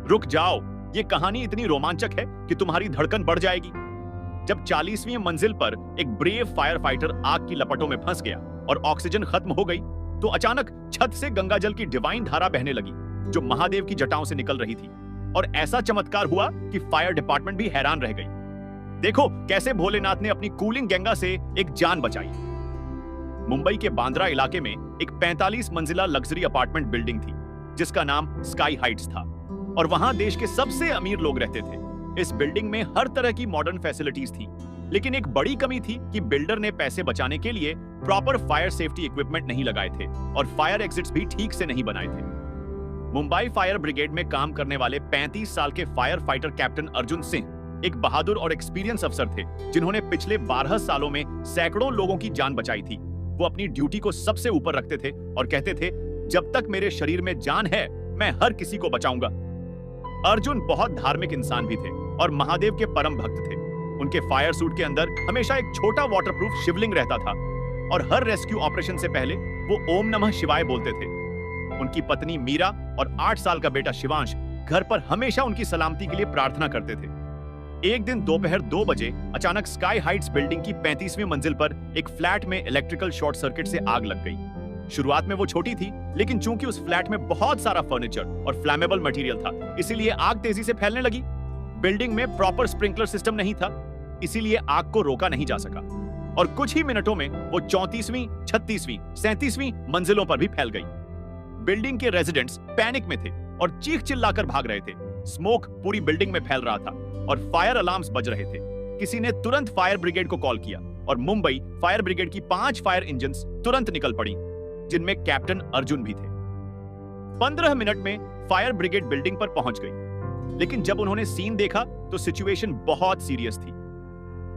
रुक जाओ, ये कहानी इतनी रोमांचक है कि तुम्हारी धड़कन बढ़ जाएगी। जब 40वीं मंजिल पर एक ब्रेव फायर फाइटर आग की लपटों में फंस गया और ऑक्सीजन खत्म हो गई, तो अचानक छत से गंगाजल की डिवाइन धारा बहने लगी, जो महादेव की जटाओं से निकल रही थी। और ऐसा चमत्कार हुआ कि फायर डिपार्टमेंट भी हैरान रह गई। देखो कैसे भोलेनाथ ने अपनी कूलिंग गंगा से एक जान बचाई। मुंबई के बांद्रा इलाके में एक 45 मंजिला लग्जरी अपार्टमेंट बिल्डिंग थी, जिसका नाम स्काई हाइट्स था, और वहां देश के सबसे अमीर लोग रहते थे। इस बिल्डिंग में हर तरह की मॉडर्न फैसिलिटीज थी, लेकिन एक बड़ी कमी थी कि बिल्डर ने पैसे बचाने के लिए प्रॉपर फायर सेफ्टी इक्विपमेंट नहीं लगाए थे और फायर एग्जिट्स भी ठीक से नहीं बनाए थे। मुंबई फायर ब्रिगेड में काम करने वाले 35 साल के fire fighter captain Arjun Singh एक बहादुर और एक्सपीरियंस अफसर थे, जिन्होंने पिछले 12 सालों में सैकड़ों लोगों की जान बचाई थी। वो अपनी ड्यूटी को सबसे ऊपर रखते थे और कहते थे, जब तक मेरे शरीर में जान है, मैं हर किसी को बचाऊंगा। अर्जुन बहुत धार्मिक इंसान भी थे और महादेव के परम भक्त थे। उनके फायर सूट के अंदर हमेशा एक छोटा वाटरप्रूफ शिवलिंग रहता था और हर रेस्क्यू ऑपरेशन से पहले वो ओम नमः शिवाय बोलते थे। उनकी पत्नी मीरा और 8 साल का बेटा शिवांश घर पर हमेशा उनकी सलामती के लिए प्रार्थना करते थे। एक दिन दोपहर 2 बजे अचानक स्काई हाइट्स बिल्डिंग की 35वीं मंजिल पर एक फ्लैट में इलेक्ट्रिकल शॉर्ट सर्किट से आग लग गई। शुरुआत में वो छोटी थी, लेकिन चूंकि उस फ्लैट में बहुत सारा फर्नीचर और फ्लैमेबल मटेरियल था, इसीलिए आग तेजी से फैलने लगी। बिल्डिंग में प्रॉपर स्प्रिंकलर सिस्टम नहीं था, इसीलिए आग को रोका नहीं जा सका और कुछ ही मिनटों में वो 34वीं, 36वीं, 37वीं मंजिलों पर भी फैल गई। बिल्डिंग के रेजिडेंट्स पैनिक में थे और चीख चिल्लाकर भाग रहे थे। स्मोक पूरी बिल्डिंग में फैल रहा था और फायर अलार्म्स बज रहे थे। किसी ने तुरंत फायर ब्रिगेड को कॉल किया और मुंबई फायर ब्रिगेड की 5 फायर इंजन्स तुरंत निकल पड़ी, जिनमें कैप्टन अर्जुन भी थे। 15 मिनट में फायर ब्रिगेड बिल्डिंग पर पहुंच गई, लेकिन जब उन्होंने सीन देखा तो सिचुएशन बहुत सीरियस थी।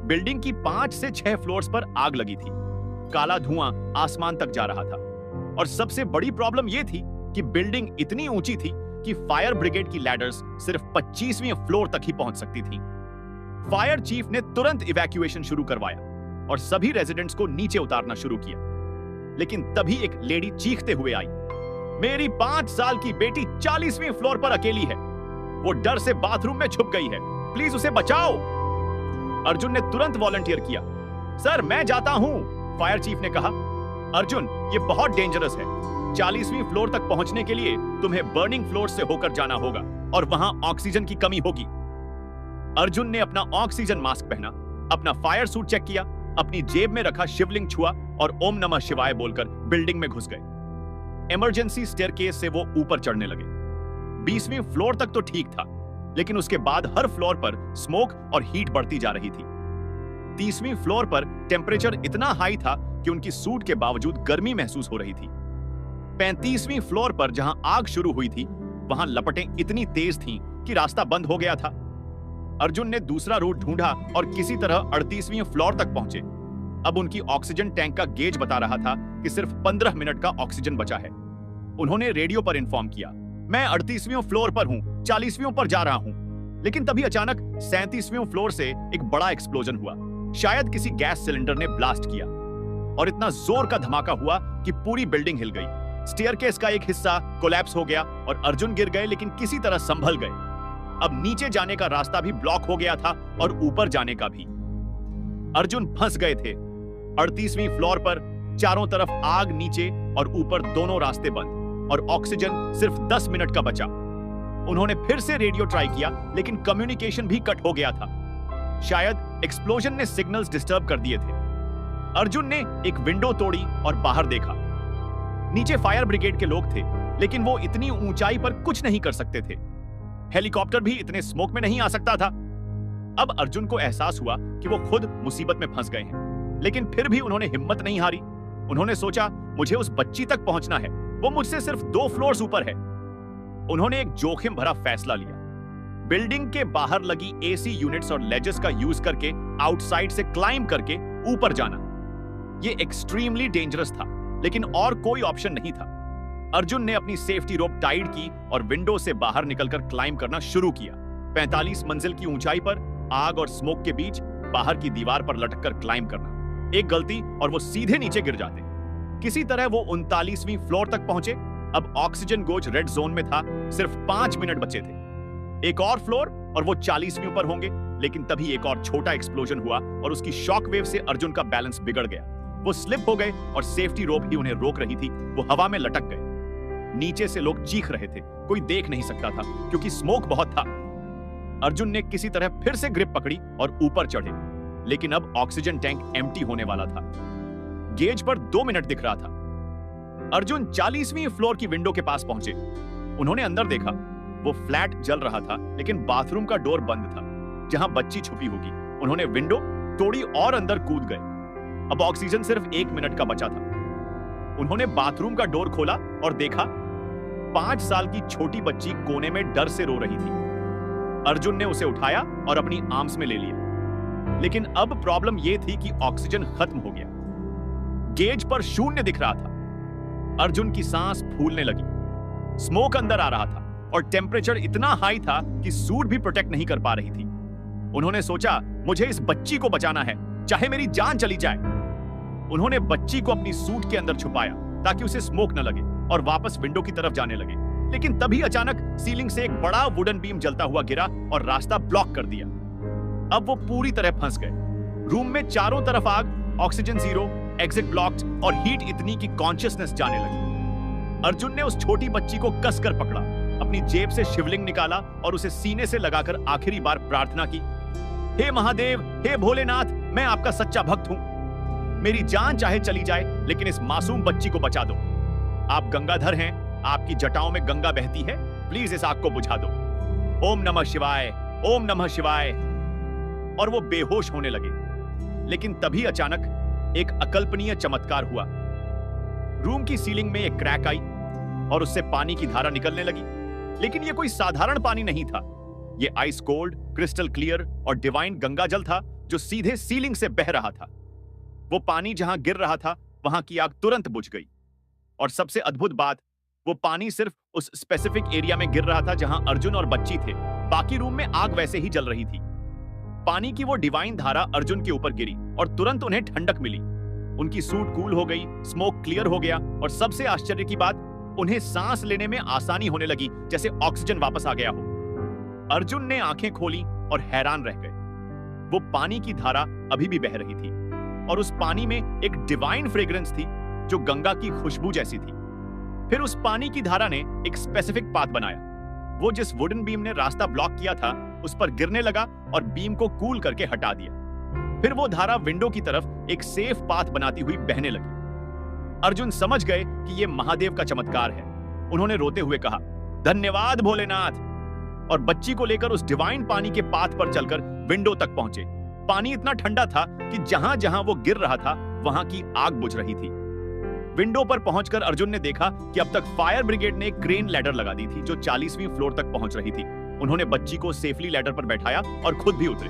बिल्डिंग की 5 से 6 फ्लोर्स पर आग लगी थी। काला धुआं आसमान तक जा रहा था और सबसे बड़ी प्रॉब्लम यह थी कि बिल्डिंग इतनी ऊंची थी कि फायर ब्रिगेड की लैडर्स सिर्फ 25वीं फ्लोर तक ही पहुंच सकती थी। फायर चीफ ने तुरंत इवैक्यूएशन शुरू करवाया और सभी रेजिडेंट्स को नीचे उतारना शुरू किया। लेकिन तभी एक लेडी चीखते हुए आई, मेरी 5 साल की बेटी 40वीं फ्लोर पर अकेली है। वो डर से बाथरूम में छुप गई है, प्लीज उसे बचाओ। अर्जुन ने तुरंत वॉलंटियर किया। सर मैं जाता हूं, फायर चीफ ने कहा। अर्जुन, ये बहुत डेंजरस है। 40वीं फ्लोर तक पहुंचने के लिए तुम्हें बर्निंग फ्लोर से होकर जाना होगा और वहां ऑक्सीजन की कमी होगी। अर्जुन ने अपना ऑक्सीजन मास्क पहना, अपना फायर सूट चेक किया, अपनी जेब में रखा शिवलिंग छुआ और ओम नमः शिवाय बोलकर बिल्डिंग में घुस गए। इमरजेंसी स्टेयरकेस से वो ऊपर चढ़ने लगे। 20वीं फ्लोर तक तो ठीक था, लेकिन उसके बाद हर फ्लोर पर स्मोक और हीट बढ़ती जा रही थी। 30वीं फ्लोर पर टेम्परेचर इतना हाई था कि उनकी सूट के बावजूद गर्मी महसूस हो रही थी। 35वीं फ्लोर पर जहां आग शुरू हुई थी, वहां लपटें इतनी तेज थीं कि रास्ता बंद हो गया था। अर्जुन ने दूसरा रूट ढूंढा और किसी तरह 38वीं फ्लोर तक पहुंचे। अब उनकी ऑक्सीजन टैंक का गेज बता रहा था कि सिर्फ 15 मिनट का ऑक्सीजन बचा है। उन्होंने रेडियो पर इन्फॉर्म किया, मैं 38वीं फ्लोर पर हूं, 40वीं पर जा रहा हूं। लेकिन तभी अचानक 37वीं फ्लोर से एक बड़ा एक्सप्लोजन हुआ। शायद किसी गैस सिलेंडर ने ब्लास्ट किया और इतना जोर का धमाका हुआ कि पूरी बिल्डिंग हिल गई। स्टेयरकेस का एक हिस्सा कोलैप्स हो गया और अर्जुन गिर गए, लेकिन किसी तरह संभल गए। अब नीचे जाने का रास्ता भी ब्लॉक हो गया था और ऊपर जाने का भी। अर्जुन फंस गए थे। 38वीं फ्लोर पर चारों तरफ आग, नीचे और ऊपर दोनों रास्ते बंद और ऑक्सीजन सिर्फ 10 मिनट का बचा। उन्होंने फिर से रेडियो ट्राई किया, लेकिन कम्युनिकेशन भी कट हो गया था। शायद एक्सप्लोजन ने सिग्नल्स डिस्टर्ब कर दिए थे। अर्जुन ने एक विंडो तोड़ी और बाहर देखा। नीचे फायर ब्रिगेड के लोग थे, लेकिन वो इतनी ऊंचाई पर कुछ नहीं कर सकते थे। हेलीकॉप्टर भी इतने स्मोक में नहीं आ सकता था। अब अर्जुन को एहसास हुआ कि वो खुद मुसीबत में फंस गए हैं, लेकिन फिर भी उन्होंने हिम्मत नहीं हारी। उन्होंने सोचा, मुझे उस बच्ची तक पहुंचना है, वो मुझसे सिर्फ 2 फ्लोर्स ऊपर है। उन्होंने एक जोखिम भरा फैसला लिया। बिल्डिंग के बाहर लगी एसी यूनिट्स और लेजेस का यूज करके आउटसाइड से क्लाइंब करके ऊपर जाना। ये एक्सट्रीमली डेंजरस था, लेकिन और कोई ऑप्शन नहीं था। अर्जुन ने अपनी सेफ्टी रोप टाइड की और विंडो से बाहर निकलकर क्लाइंब करना शुरू किया। 45 मंजिल की ऊंचाई पर आग और स्मोक के बीच बाहर की दीवार पर लटककर क्लाइंब करना। एक गलती और वो सीधे नीचे गिर जाते। किसी तरह वो 39वीं फ्लोर तक पहुंचे। अब ऑक्सीजन गोज रेड जोन में था, सिर्फ 5 मिनट बचे थे। एक और फ्लोर और वो 40वीं ऊपर होंगे, लेकिन तभी एक और छोटा एक्सप्लोजन हुआ और उसकी शॉक वेव से अर्जुन का बैलेंस बिगड़ गया। वो स्लिप हो गए और सेफ्टी रोप ही उन्हें रोक रही थी। वो हवा में लटक गए। नीचे से लोग चीख रहे थे, कोई देख नहीं सकता था क्योंकि स्मोक बहुत था। अर्जुन ने किसी तरह फिर से ग्रिप पकड़ी और ऊपर चढ़े, लेकिन अब ऑक्सीजन टैंक एम्प्टी होने वाला था। गेज पर 2 मिनट दिख रहा था। अर्जुन 40वीं फ्लोर की विंडो के पास पहुंचे। उन्होंने अंदर देखा। वो फ्लैट जल रहा था, लेकिन बाथरूम का डोर बंद था, जहां बच्ची छुपी होगी। उन्होंने विंडो तोड़ी और अंदर कूद गए। अब ऑक्सीजन सिर्फ 1 मिनट का बचा था। उन्होंने बाथरूम का डोर खोला और देखा 5 साल की छोटी बच्ची कोने में डर से रो रही थी। अर्जुन ने उसे उठाया और अपनी आर्म्स में ले लिया, लेकिन अब प्रॉब्लम यह थी कि ऑक्सीजन खत्म हो गया। गेज पर 0 दिख रहा था। अर्जुन की सांस फूलने लगी। स्मोक अंदर आ रहा था और टेम्परेचर इतना हाई था कि सूट भी प्रोटेक्ट नहीं कर पा रही थी। उन्होंने सोचा, मुझे इस बच्ची को बचाना है, चाहे मेरी जान चली जाए। उन्होंने बच्ची को अपनी सूट के अंदर छुपाया ताकि उसे स्मोक न लगे और वापस विंडो की तरफ जाने लगे। लेकिन तभी अचानक सीलिंग से एक बड़ा वुडन बीम जलता हुआ गिरा और रास्ता ब्लॉक कर दिया। अब वो पूरी तरह फंस गए। रूम में चारों तरफ आग, ऑक्सीजन 0, एग्जिट ब्लॉक्ड और हीट इतनी कि कॉन्शियसनेस जाने लगी। अर्जुन ने उस छोटी बच्ची को कसकर पकड़ा, अपनी जेब से शिवलिंग निकाला और उसे सीने से लगाकर आखिरी बार प्रार्थना की, हे महादेव, हे भोलेनाथ, मैं आपका सच्चा भक्त हूं। मेरी जान चाहे चली जाए, लेकिन इस मासूम बच्ची को बचा दो। आप गंगाधर हैं, आपकी जटाओं में गंगा बहती है, प्लीज इस आग को बुझा दो। ओम नमः शिवाय, ओम नमः शिवाय। और वो बेहोश होने लगे। लेकिन तभी अचानक एक अकल्पनीय चमत्कार हुआ। रूम की सीलिंग में एक क्रैक आई और उससे पानी की धारा निकलने लगी। लेकिन यह कोई साधारण पानी नहीं था। यह आइस कोल्ड, क्रिस्टल क्लियर और डिवाइन गंगा जल था, जो सीधे सीलिंग से बह रहा था। वो पानी जहां गिर रहा था, वहां की आग तुरंत बुझ गई। और सबसे अद्भुत बात, वो पानी सिर्फ उस स्पेसिफिक एरिया में गिर रहा था जहां अर्जुन और बच्ची थे। बाकी रूम में आग वैसे ही जल रही थी। पानी की वो डिवाइन धारा अर्जुन के ऊपर गिरी और तुरंत उन्हें ठंडक मिली। उनकी सूट कूल हो गई, स्मोक क्लियर हो गया और सबसे आश्चर्य की बात, उन्हें सांस लेने में आसानी होने लगी, जैसे ऑक्सीजन वापस आ गया हो। अर्जुन ने आंखें खोली और हैरान रह गए। वो पानी की धारा अभी भी बह रही थी और उस पानी में एक डिवाइन फ्रेग्रेंस थी, जो गंगा की खुशबू जैसी थी। फिर उस पानी की धारा ने एक स्पेसिफिक पाथ बनाया। वो जिस वुडन बीम ने रास्ता ब्लॉक किया था, उस पर गिरने लगा और बीम को कूल करके हटा दिया। फिर वो धारा विंडो की तरफ एक सेफ पाथ बनाती हुई बहने लगी। अर्जुन समझ गए कि यह महादेव का चमत्कार है। उन्होंने रोते हुए कहा, धन्यवाद भोलेनाथ। और बच्ची को लेकर उस डिवाइन पानी के पाथ पर चलकर विंडो तक पहुंचे। पानी इतना ठंडा था कि जहां जहां वो गिर रहा था, वहां की आग बुझ रही थी। विंडो पर पहुंचकर अर्जुन ने देखा कि अब तक फायर ब्रिगेड ने एक क्रेन लैडर लगा दी थी, जो 40वीं फ्लोर तक पहुंच रही थी। उन्होंने बच्ची को सेफली लैडर पर बैठाया और खुद भी उतरे।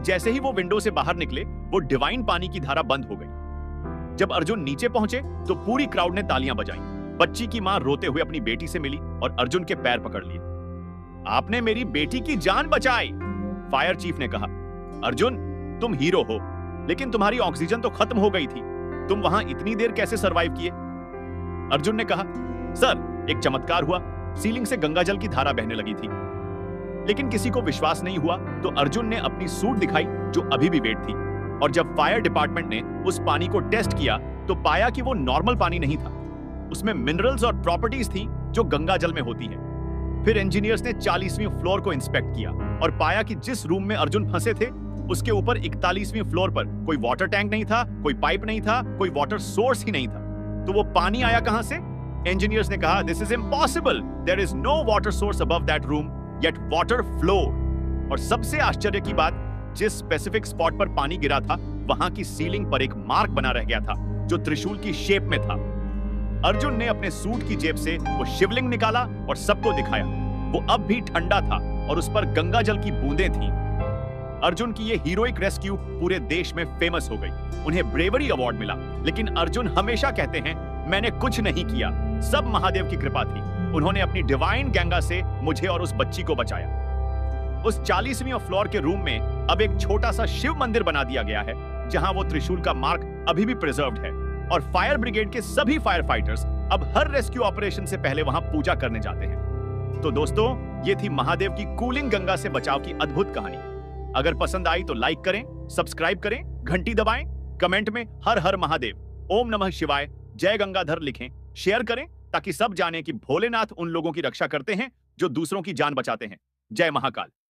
जैसे ही वो विंडो से बाहर निकले, वो डिवाइन पानी की धारा बंद हो गई। जब अर्जुन नीचे पहुंचे तो पूरी क्राउड ने तालियां बजाई। बच्ची की मां रोते हुए अपनी बेटी से मिली और अर्जुन के पैर पकड़ लिए। आपने मेरी बेटी की जान बचाई, फायर चीफ ने कहा। अर्जुन, तुम हीरो हो, लेकिन तुम्हारी ऑक्सीजन तो खत्म हो गई थी। तुम वहां इतनी देर कैसे सरवाइव किए? अर्जुन ने कहा, सर, एक चमत्कार हुआ। सीलिंग से गंगाजल की धारा बहने लगी थी। लेकिन किसी को विश्वास नहीं हुआ, तो अर्जुन ने अपनी सूट दिखाई, जो अभी भी वेट थी। और जब फायर डिपार्टमेंट ने उस पानी को टेस्ट किया, तो पाया कि वो नॉर्मल पानी नहीं था। उसमें मिनरल्स और प्रॉपर्टीज थी जो गंगाजल में होती है। फिर इंजीनियर्स ने 40वीं फ्लोर को इंस्पेक्ट किया और पाया कि जिस रूम में अर्जुन फंसे थे, उसके ऊपर 41वीं फ्लोर पर कोई वाटर टैंक नहीं था, कोई पाइप नहीं था, कोई वाटर सोर्स ही नहीं था। तो वो पानी आया कहां से? इंजीनियर्स ने कहा, this is impossible, there is no water source above that room, yet water flowed. और सबसे आश्चर्य की बात, जिस स्पेसिफिक स्पॉट पर पानी गिरा था, वहां की सीलिंग पर एक मार्क बना रह गया था, जो त्रिशूल की शेप में था। अर्जुन ने अपने सूट की जेब से वो शिवलिंग निकाला और सबको दिखाया। वो अब भी ठंडा था और उस पर गंगाजल की बूंदें थीं। अर्जुन की ये हीरोइक रेस्क्यू पूरे देश में फेमस हो गई। उन्हें ब्रेवरी अवार्ड मिला। लेकिन अर्जुन हमेशा कहते हैं, मैंने कुछ नहीं किया, सब महादेव की कृपा थी। उन्होंने अपनी डिवाइन गंगा से मुझे और उस बच्ची को बचाया। उस 40वीं फ्लोर के रूम में अब एक छोटा सा शिव मंदिर बना दिया गया है, जहां वो त्रिशूल का मार्क अभी भी प्रिजर्व्ड है। और फायर ब्रिगेड के सभी फायर फाइटर्स अब हर रेस्क्यू ऑपरेशन से पहले वहां पूजा करने जाते हैं। तो दोस्तों, ये थी महादेव की कूलिंग गंगा से बचाव की अद्भुत कहानी। अगर पसंद आई तो लाइक करें, सब्सक्राइब करें, घंटी दबाएं, कमेंट में हर हर महादेव, ओम नमः शिवाय, जय गंगाधर लिखें, शेयर करें ताकि सब जाने कि भोलेनाथ उन लोगों की रक्षा करते हैं जो दूसरों की जान बचाते हैं। जय महाकाल।